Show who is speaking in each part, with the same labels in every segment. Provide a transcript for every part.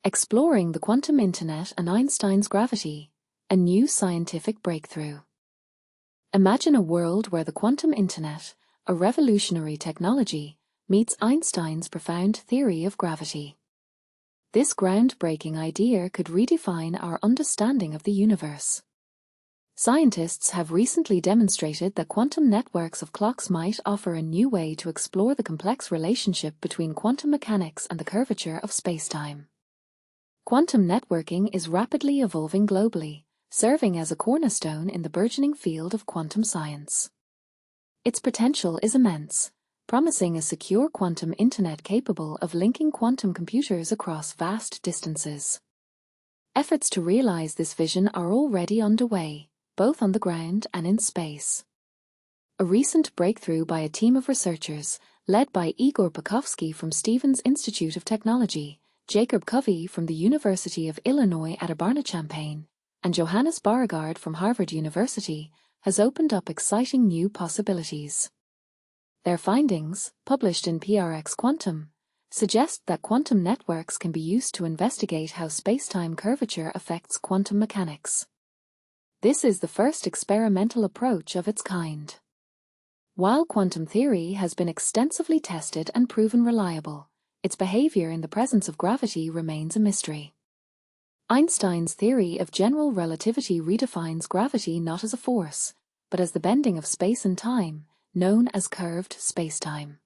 Speaker 1: Exploring the Quantum Internet and Einstein's Gravity, a new scientific breakthrough. Imagine a world where the quantum internet, a revolutionary technology, meets Einstein's profound theory of gravity. This groundbreaking idea could redefine our understanding of the universe. Scientists have recently demonstrated that quantum networks of clocks might offer a new way to explore the complex relationship between quantum mechanics and the curvature of spacetime. Quantum networking is rapidly evolving globally, serving as a cornerstone in the burgeoning field of quantum science. Its potential is immense, promising a secure quantum internet capable of linking quantum computers across vast distances. Efforts to realize this vision are already underway, both on the ground and in space. A recent breakthrough by a team of researchers, led by Igor Pekovsky from Stevens Institute of Technology, Jacob Covey from the University of Illinois at Urbana-Champaign, and Johannes Beauregard from Harvard University, has opened up exciting new possibilities. Their findings, published in PRX Quantum, suggest that quantum networks can be used to investigate how spacetime curvature affects quantum mechanics. This is the first experimental approach of its kind. While quantum theory has been extensively tested and proven reliable, its behavior in the presence of gravity remains a mystery. Einstein's theory of general relativity redefines gravity not as a force, but as the bending of space and time, known as curved spacetime.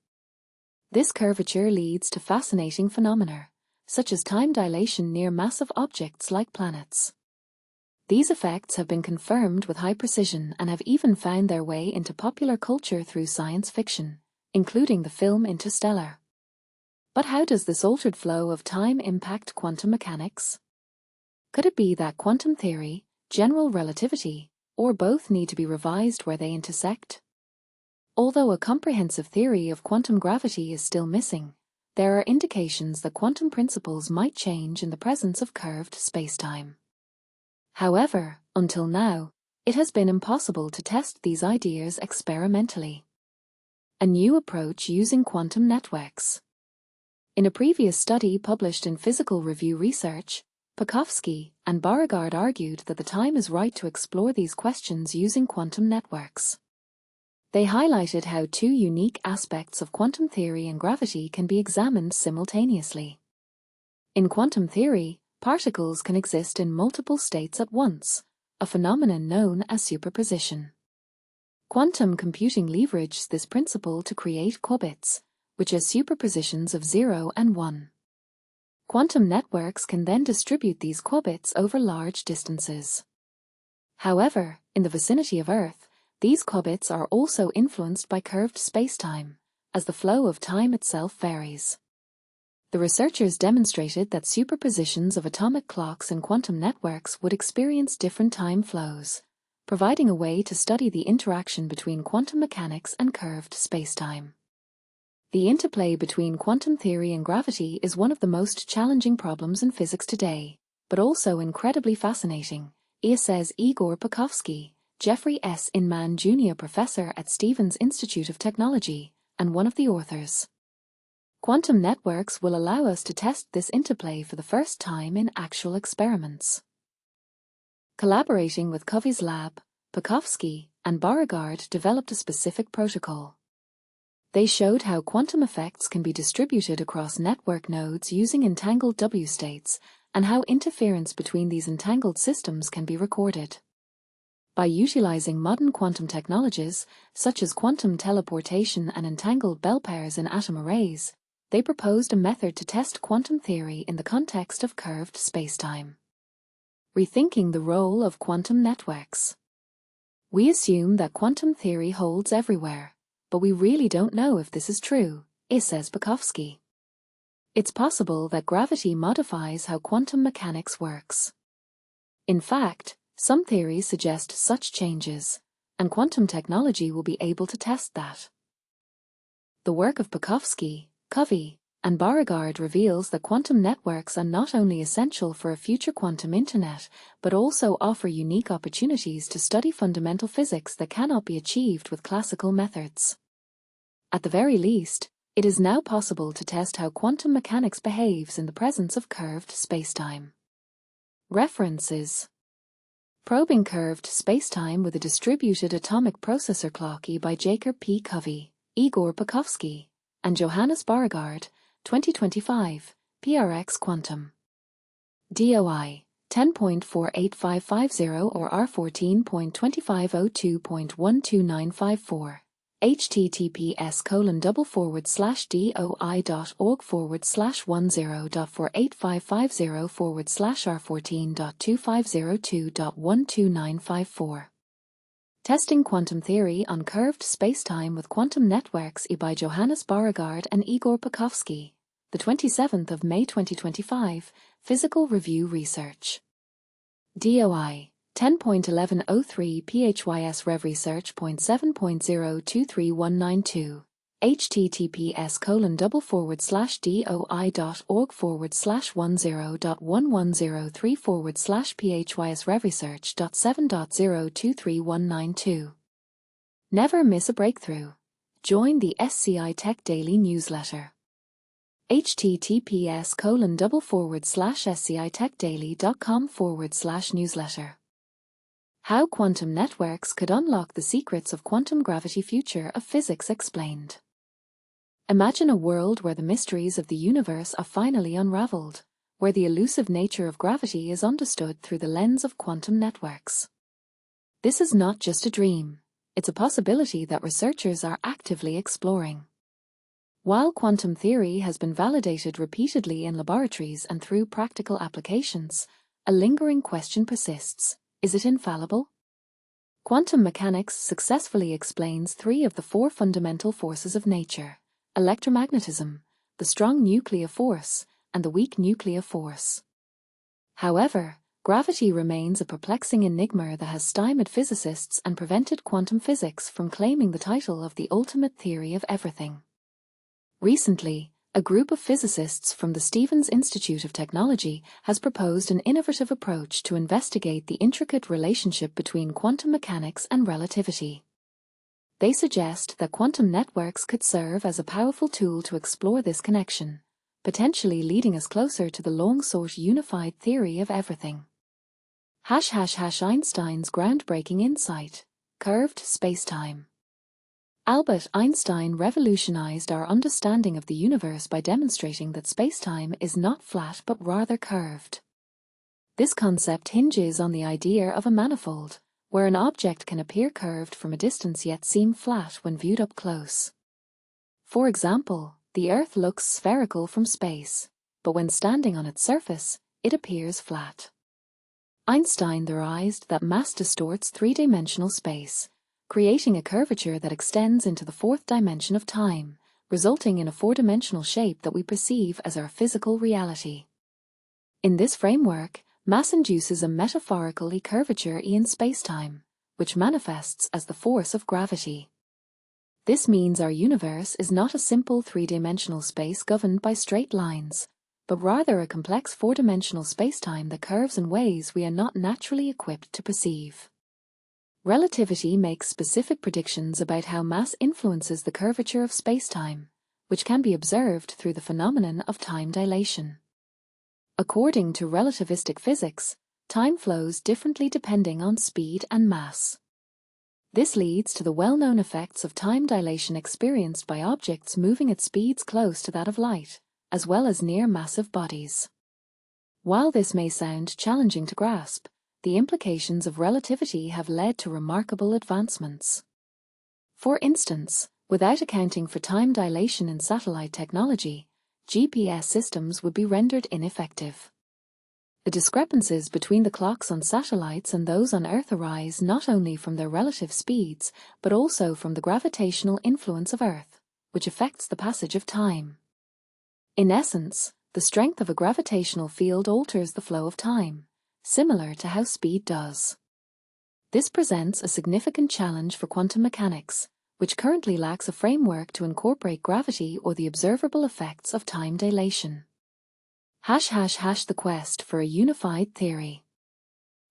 Speaker 1: This curvature leads to fascinating phenomena, such as time dilation near massive objects like planets. These effects have been confirmed with high precision and have even found their way into popular culture through science fiction, including the film Interstellar. But how does this altered flow of time impact quantum mechanics? Could it be that quantum theory, general relativity, or both need to be revised where they intersect? Although a comprehensive theory of quantum gravity is still missing, there are indications that quantum principles might change in the presence of curved spacetime. However, until now, it has been impossible to test these ideas experimentally. A new approach using quantum networks. In a previous study published in Physical Review Research, Pekovsky and Beauregard argued that the time is right to explore these questions using quantum networks. They highlighted how two unique aspects of quantum theory and gravity can be examined simultaneously. In quantum theory, particles can exist in multiple states at once, a phenomenon known as superposition. Quantum computing leverages this principle to create qubits, which are superpositions of 0 and 1. Quantum networks can then distribute these qubits over large distances. However, in the vicinity of Earth, these qubits are also influenced by curved spacetime, as the flow of time itself varies. The researchers demonstrated that superpositions of atomic clocks in quantum networks would experience different time flows, providing a way to study the interaction between quantum mechanics and curved spacetime. The interplay between quantum theory and gravity is one of the most challenging problems in physics today, but also incredibly fascinating, says Igor Pekovsky, Jeffrey S. Inman Jr. Professor at Stevens Institute of Technology, and one of the authors. Quantum networks will allow us to test this interplay for the first time in actual experiments. Collaborating with Covey's lab, Pekovsky and Beauregard developed a specific protocol. They showed how quantum effects can be distributed across network nodes using entangled W states, and how interference between these entangled systems can be recorded. By utilizing modern quantum technologies, such as quantum teleportation and entangled bell pairs in atom arrays, they proposed a method to test quantum theory in the context of curved spacetime. Rethinking the role of quantum networks. We assume that quantum theory holds everywhere, but we really don't know if this is true, says Pekovsky. It's possible that gravity modifies how quantum mechanics works. In fact, some theories suggest such changes, and quantum technology will be able to test that. The work of Pekovsky, Covey, and Beauregard reveals that quantum networks are not only essential for a future quantum internet, but also offer unique opportunities to study fundamental physics that cannot be achieved with classical methods. At the very least, It is now possible to test how quantum mechanics behaves in the presence of curved spacetime. References: Probing Curved Spacetime with a Distributed Atomic Processor Clock by Jacob P. Covey, Igor Pavlovsky, and Johannes Beauregard, 2025, PRX Quantum. DOI 10.48550 or R14.2502.12954. https://doi.org/10.4/48550/R14.2502.12954. Testing Quantum Theory on Curved Spacetime with Quantum Networks by Johannes Beauregard and Igor Pavlovsky, the 27th of May 2025, Physical Review Research. DOI 10.1103 PHYS Rev Research.7.023192. https://doi.org/10.11034/PHYS Rev Research.7.023192. Never miss a breakthrough. Join the SCI Tech Daily newsletter. https://scitechdaily.com/newsletter. How quantum networks could unlock the secrets of quantum gravity. Future of physics explained. Imagine a world where the mysteries of the universe are finally unraveled, where the elusive nature of gravity is understood through the lens of quantum networks. This is not just a dream, it's a possibility that researchers are actively exploring. While quantum theory has been validated repeatedly in laboratories and through practical applications, a lingering question persists: is it infallible? Quantum mechanics successfully explains three of the four fundamental forces of nature: electromagnetism, the strong nuclear force, and the weak nuclear force. However, gravity remains a perplexing enigma that has stymied physicists and prevented quantum physics from claiming the title of the ultimate theory of everything. Recently, a group of physicists from the Stevens Institute of Technology has proposed an innovative approach to investigate the intricate relationship between quantum mechanics and relativity. They suggest that quantum networks could serve as a powerful tool to explore this connection, potentially leading us closer to the long-sought unified theory of everything. Einstein's groundbreaking insight: curved spacetime. Albert Einstein revolutionized our understanding of the universe by demonstrating that spacetime is not flat but rather curved. This concept hinges on the idea of a manifold, where an object can appear curved from a distance yet seem flat when viewed up close. For example, the Earth looks spherical from space, but when standing on its surface, it appears flat. Einstein theorized that mass distorts three-dimensional space, creating a curvature that extends into the fourth dimension of time, resulting in a four-dimensional shape that we perceive as our physical reality. In this framework, mass induces a metaphorical curvature in spacetime, which manifests as the force of gravity. This means our universe is not a simple three-dimensional space governed by straight lines, but rather a complex four-dimensional spacetime that curves in ways we are not naturally equipped to perceive. Relativity makes specific predictions about how mass influences the curvature of spacetime, which can be observed through the phenomenon of time dilation. According to relativistic physics, time flows differently depending on speed and mass. This leads to the well-known effects of time dilation experienced by objects moving at speeds close to that of light, as well as near massive bodies. While this may sound challenging to grasp, the implications of relativity have led to remarkable advancements. For instance, without accounting for time dilation in satellite technology, GPS systems would be rendered ineffective. The discrepancies between the clocks on satellites and those on Earth arise not only from their relative speeds, but also from the gravitational influence of Earth, which affects the passage of time. In essence, the strength of a gravitational field alters the flow of time, similar to how speed does. This presents a significant challenge for quantum mechanics, which currently lacks a framework to incorporate gravity or the observable effects of time dilation. The quest for a unified theory.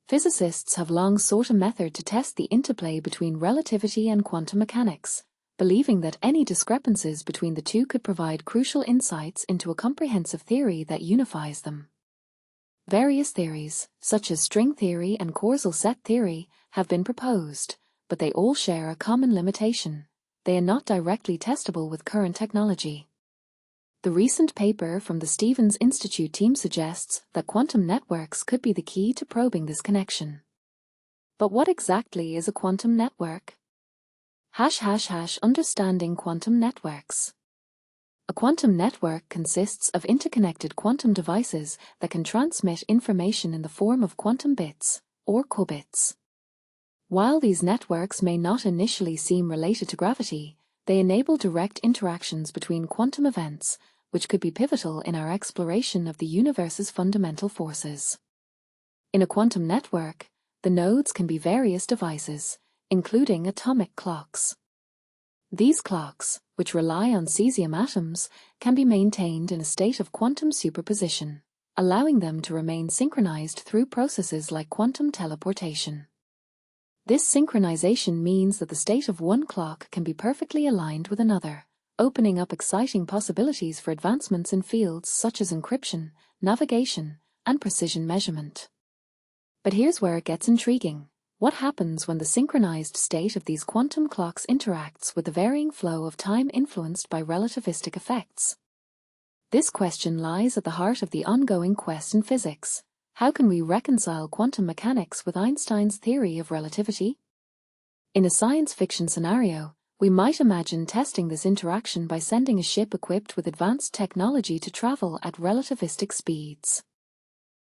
Speaker 1: Physicists have long sought a method to test the interplay between relativity and quantum mechanics, believing that any discrepancies between the two could provide crucial insights into a comprehensive theory that unifies them. Various theories, such as string theory and causal set theory, have been proposed, but they all share a common limitation: they are not directly testable with current technology. The recent paper from the Stevens Institute team suggests that quantum networks could be the key to probing this connection. But what exactly is a quantum network? Understanding quantum networks. A quantum network consists of interconnected quantum devices that can transmit information in the form of quantum bits, or qubits. While these networks may not initially seem related to gravity, they enable direct interactions between quantum events, which could be pivotal in our exploration of the universe's fundamental forces. In a quantum network, the nodes can be various devices, including atomic clocks. These clocks, which rely on cesium atoms, can be maintained in a state of quantum superposition, allowing them to remain synchronized through processes like quantum teleportation. This synchronization means that the state of one clock can be perfectly aligned with another, opening up exciting possibilities for advancements in fields such as encryption, navigation, and precision measurement. But here's where it gets intriguing. What happens when the synchronized state of these quantum clocks interacts with the varying flow of time influenced by relativistic effects? This question lies at the heart of the ongoing quest in physics. How can we reconcile quantum mechanics with Einstein's theory of relativity? In a science fiction scenario, we might imagine testing this interaction by sending a ship equipped with advanced technology to travel at relativistic speeds.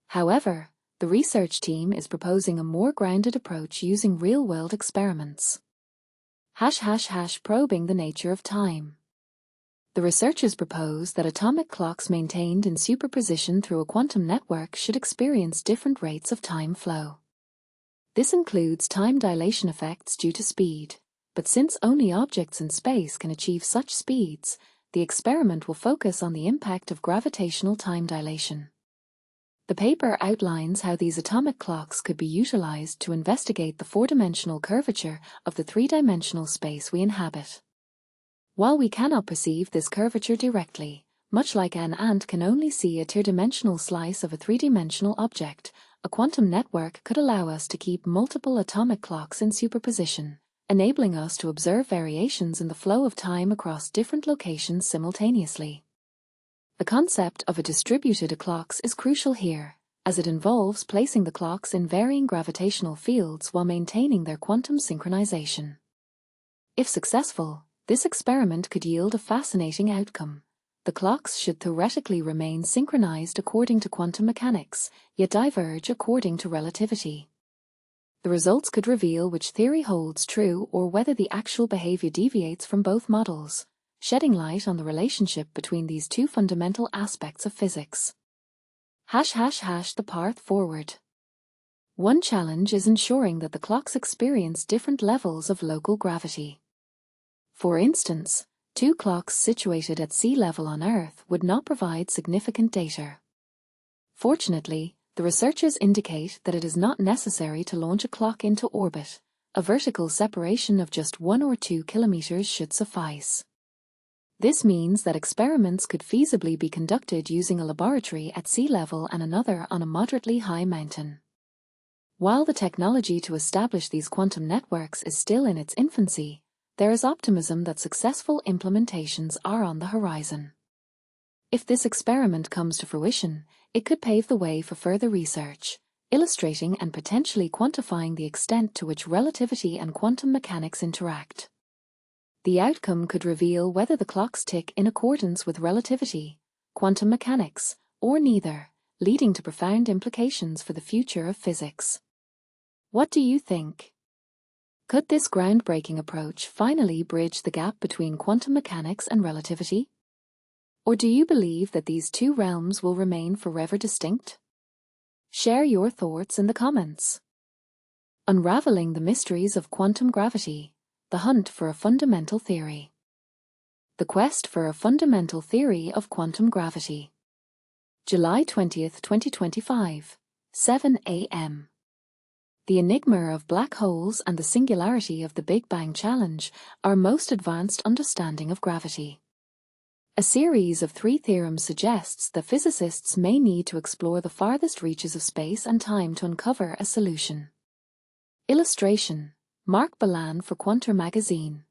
Speaker 1: However, the research team is proposing a more grounded approach using real-world experiments. Probing the nature of time. The researchers propose that atomic clocks maintained in superposition through a quantum network should experience different rates of time flow. This includes time dilation effects due to speed, but since only objects in space can achieve such speeds, the experiment will focus on the impact of gravitational time dilation. The paper outlines how these atomic clocks could be utilized to investigate the four-dimensional curvature of the three-dimensional space we inhabit. While we cannot perceive this curvature directly, much like an ant can only see a two-dimensional slice of a three-dimensional object, a quantum network could allow us to keep multiple atomic clocks in superposition, enabling us to observe variations in the flow of time across different locations simultaneously. The concept of a distributed clocks is crucial here, as it involves placing the clocks in varying gravitational fields while maintaining their quantum synchronization. If successful, this experiment could yield a fascinating outcome. The clocks should theoretically remain synchronized according to quantum mechanics, yet diverge according to relativity. The results could reveal which theory holds true or whether the actual behavior deviates from both models, shedding light on the relationship between these two fundamental aspects of physics. The path forward. One challenge is ensuring that the clocks experience different levels of local gravity. For instance, two clocks situated at sea level on Earth would not provide significant data. Fortunately, the researchers indicate that it is not necessary to launch a clock into orbit. A vertical separation of just 1 or 2 kilometers should suffice. This means that experiments could feasibly be conducted using a laboratory at sea level and another on a moderately high mountain. While the technology to establish these quantum networks is still in its infancy, there is optimism that successful implementations are on the horizon. If this experiment comes to fruition, it could pave the way for further research, illustrating and potentially quantifying the extent to which relativity and quantum mechanics interact. The outcome could reveal whether the clocks tick in accordance with relativity, quantum mechanics, or neither, leading to profound implications for the future of physics. What do you think? Could this groundbreaking approach finally bridge the gap between quantum mechanics and relativity? Or do you believe that these two realms will remain forever distinct? Share your thoughts in the comments. Unraveling the mysteries of quantum gravity. The hunt for a fundamental theory. The quest for a fundamental theory of quantum gravity. July 20, 2025, 7 a.m. The enigma of black holes and the singularity of the Big Bang challenge our most advanced understanding of gravity. A series of 3 theorems suggests that physicists may need to explore the farthest reaches of space and time to uncover a solution. Illustration: Mark Balan for Quantum magazine.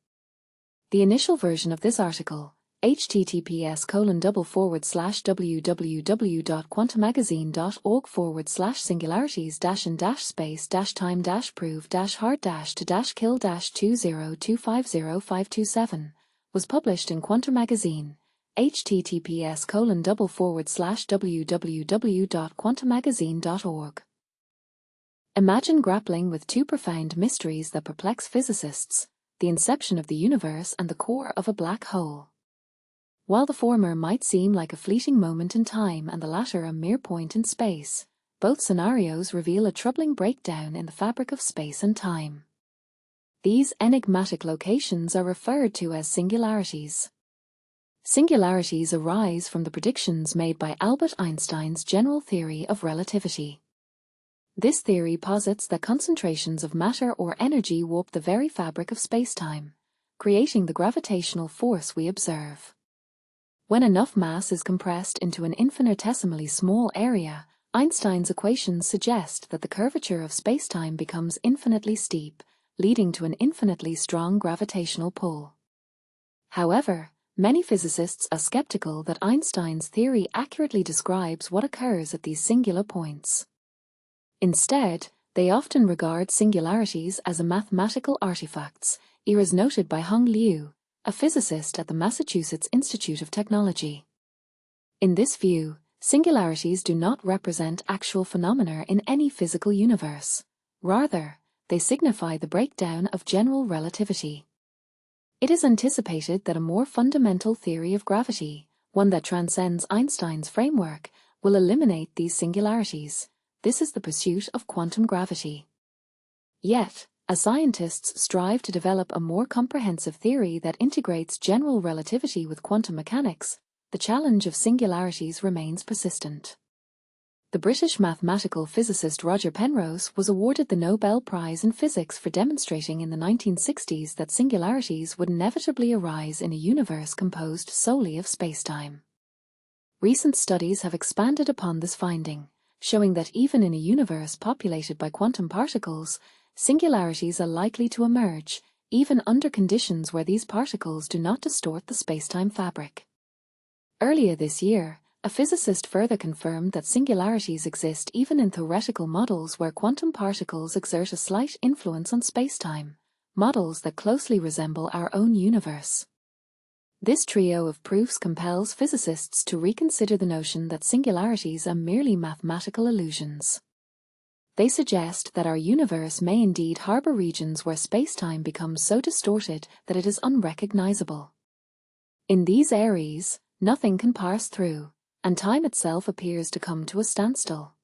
Speaker 1: The initial version of this article, https://www.quantummagazine.org/singularities-and-space-time-prove-hard-to-kill-2025057, was published in Quantum magazine, https://www.quantummagazine.org. Imagine grappling with 2 profound mysteries that perplex physicists: the inception of the universe and the core of a black hole. While the former might seem like a fleeting moment in time and the latter a mere point in space, both scenarios reveal a troubling breakdown in the fabric of space and time. These enigmatic locations are referred to as singularities. Singularities arise from the predictions made by Albert Einstein's general theory of relativity. This theory posits that concentrations of matter or energy warp the very fabric of spacetime, creating the gravitational force we observe. When enough mass is compressed into an infinitesimally small area, Einstein's equations suggest that the curvature of spacetime becomes infinitely steep, leading to an infinitely strong gravitational pull. However, many physicists are skeptical that Einstein's theory accurately describes what occurs at these singular points. Instead, they often regard singularities as mathematical artifacts, as noted by Hong Liu, a physicist at the Massachusetts Institute of Technology. In this view, singularities do not represent actual phenomena in any physical universe. Rather, they signify the breakdown of general relativity. It is anticipated that a more fundamental theory of gravity, one that transcends Einstein's framework, will eliminate these singularities. This is the pursuit of quantum gravity. Yet, as scientists strive to develop a more comprehensive theory that integrates general relativity with quantum mechanics, the challenge of singularities remains persistent. The British mathematical physicist Roger Penrose was awarded the Nobel Prize in Physics for demonstrating in the 1960s that singularities would inevitably arise in a universe composed solely of spacetime. Recent studies have expanded upon this finding, showing that even in a universe populated by quantum particles, singularities are likely to emerge, even under conditions where these particles do not distort the spacetime fabric. Earlier this year, a physicist further confirmed that singularities exist even in theoretical models where quantum particles exert a slight influence on spacetime, models that closely resemble our own universe. This trio of proofs compels physicists to reconsider the notion that singularities are merely mathematical illusions. They suggest that our universe may indeed harbor regions where spacetime becomes so distorted that it is unrecognizable. In these areas, nothing can pass through, and time itself appears to come to a standstill.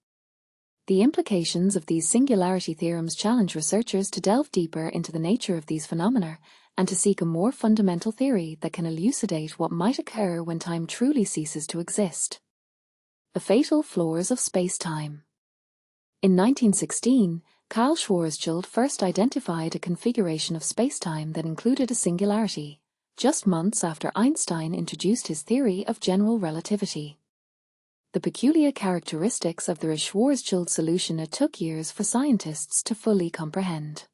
Speaker 1: The implications of these singularity theorems challenge researchers to delve deeper into the nature of these phenomena and to seek a more fundamental theory that can elucidate what might occur when time truly ceases to exist. The fatal flaws of spacetime. In 1916, Karl Schwarzschild first identified a configuration of spacetime that included a singularity, just months after Einstein introduced his theory of general relativity. The peculiar characteristics of the Schwarzschild solution it took years for scientists to fully comprehend.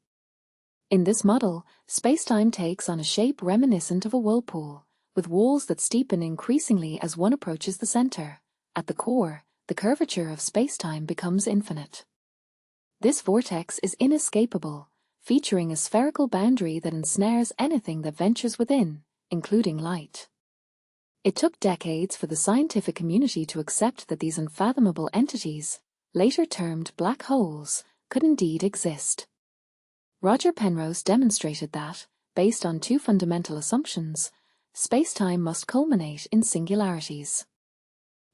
Speaker 1: In this model, spacetime takes on a shape reminiscent of a whirlpool, with walls that steepen increasingly as one approaches the center. At the core, the curvature of spacetime becomes infinite. This vortex is inescapable, featuring a spherical boundary that ensnares anything that ventures within, including light. It took decades for the scientific community to accept that these unfathomable entities, later termed black holes, could indeed exist. Roger Penrose demonstrated that, based on 2 fundamental assumptions, spacetime must culminate in singularities.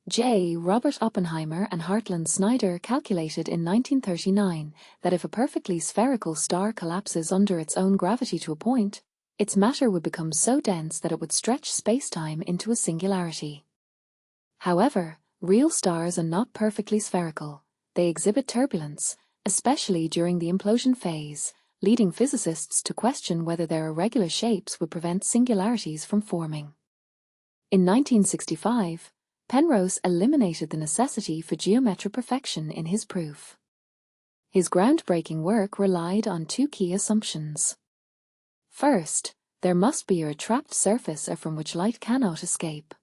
Speaker 1: J. Robert Oppenheimer and Hartland Snyder calculated in 1939 that if a perfectly spherical star collapses under its own gravity to a point, its matter would become so dense that it would stretch spacetime into a singularity. However, real stars are not perfectly spherical. They exhibit turbulence, especially during the implosion phase, leading physicists to question whether their irregular shapes would prevent singularities from forming. In 1965, Penrose eliminated the necessity for geometric perfection in his proof. His groundbreaking work relied on two key assumptions. First, there must be a trapped surface from which light cannot escape.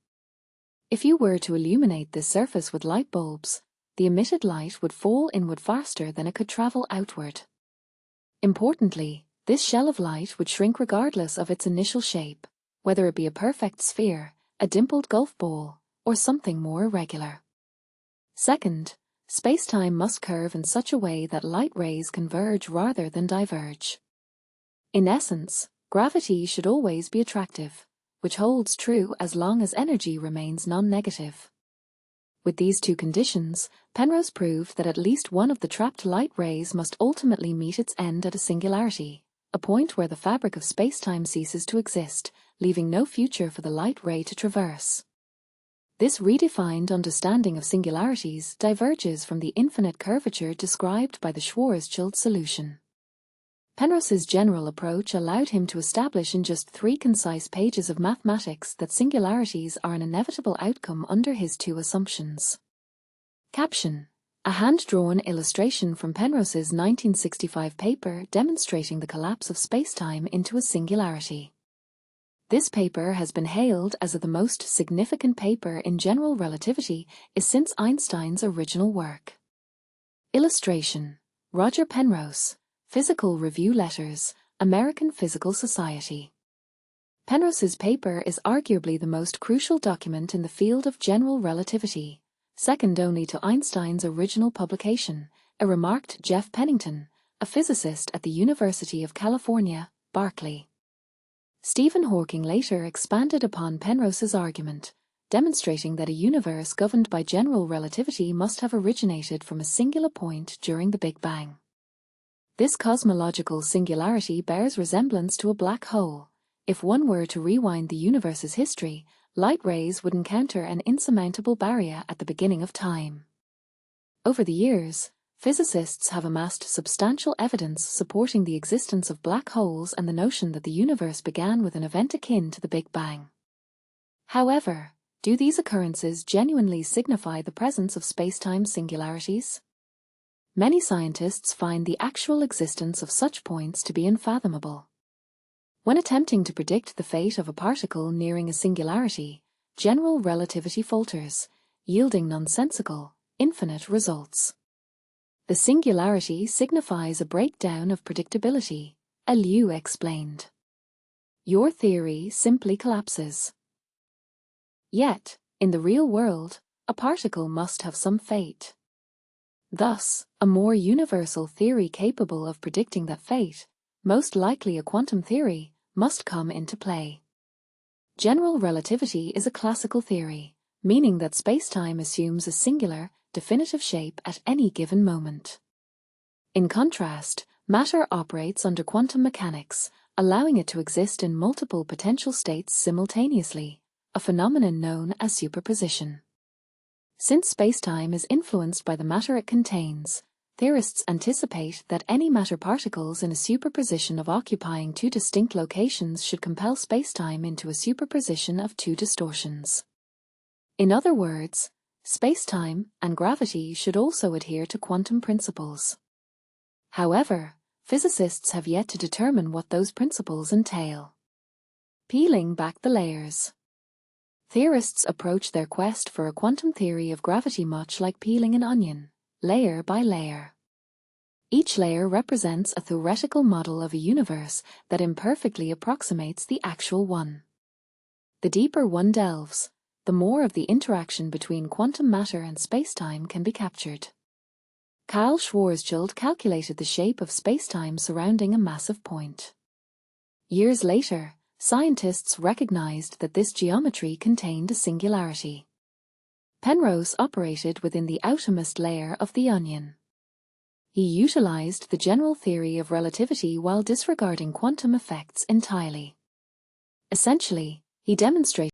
Speaker 1: If you were to illuminate this surface with light bulbs, the emitted light would fall inward faster than it could travel outward. Importantly, this shell of light would shrink regardless of its initial shape, whether it be a perfect sphere, a dimpled golf ball, or something more irregular. Second, space-time must curve in such a way that light rays converge rather than diverge. In essence, gravity should always be attractive, which holds true as long as energy remains non-negative. With these two conditions, Penrose proved that at least one of the trapped light rays must ultimately meet its end at a singularity, a point where the fabric of space-time ceases to exist, leaving no future for the light ray to traverse. This redefined understanding of singularities diverges from the infinite curvature described by the Schwarzschild solution. Penrose's general approach allowed him to establish in just 3 concise pages of mathematics that singularities are an inevitable outcome under his two assumptions. Caption: a hand-drawn illustration from Penrose's 1965 paper demonstrating the collapse of spacetime into a singularity. This paper has been hailed as the most significant paper in general relativity since Einstein's original work. Illustration: Roger Penrose, Physical Review Letters, American Physical Society. Penrose's paper is arguably the most crucial document in the field of general relativity, second only to Einstein's original publication, remarked Jeff Pennington, a physicist at the University of California, Berkeley. Stephen Hawking later expanded upon Penrose's argument, demonstrating that a universe governed by general relativity must have originated from a singular point during the Big Bang. This cosmological singularity bears resemblance to a black hole. If one were to rewind the universe's history, light rays would encounter an insurmountable barrier at the beginning of time. Over the years, physicists have amassed substantial evidence supporting the existence of black holes and the notion that the universe began with an event akin to the Big Bang. However, do these occurrences genuinely signify the presence of spacetime singularities? Many scientists find the actual existence of such points to be unfathomable. When attempting to predict the fate of a particle nearing a singularity, general relativity falters, yielding nonsensical, infinite results. The singularity signifies a breakdown of predictability, Liu explained. Your theory simply collapses. Yet, in the real world, a particle must have some fate. Thus, a more universal theory capable of predicting that fate, most likely a quantum theory, must come into play. General relativity is a classical theory, meaning that spacetime assumes a singular, definitive shape at any given moment. In contrast, matter operates under quantum mechanics, allowing it to exist in multiple potential states simultaneously, a phenomenon known as superposition. Since spacetime is influenced by the matter it contains, theorists anticipate that any matter particles in a superposition of occupying 2 distinct locations should compel spacetime into a superposition of 2 distortions. In other words, spacetime and gravity should also adhere to quantum principles. However, physicists have yet to determine what those principles entail. Peeling back the layers. Theorists approach their quest for a quantum theory of gravity much like peeling an onion, layer by layer. Each layer represents a theoretical model of a universe that imperfectly approximates the actual one. The deeper one delves, the more of the interaction between quantum matter and spacetime can be captured. Carl Schwarzschild calculated the shape of spacetime surrounding a massive point. Years later, scientists recognized that this geometry contained a singularity. Penrose operated within the outermost layer of the onion. He utilized the general theory of relativity while disregarding quantum effects entirely. Essentially, he demonstrated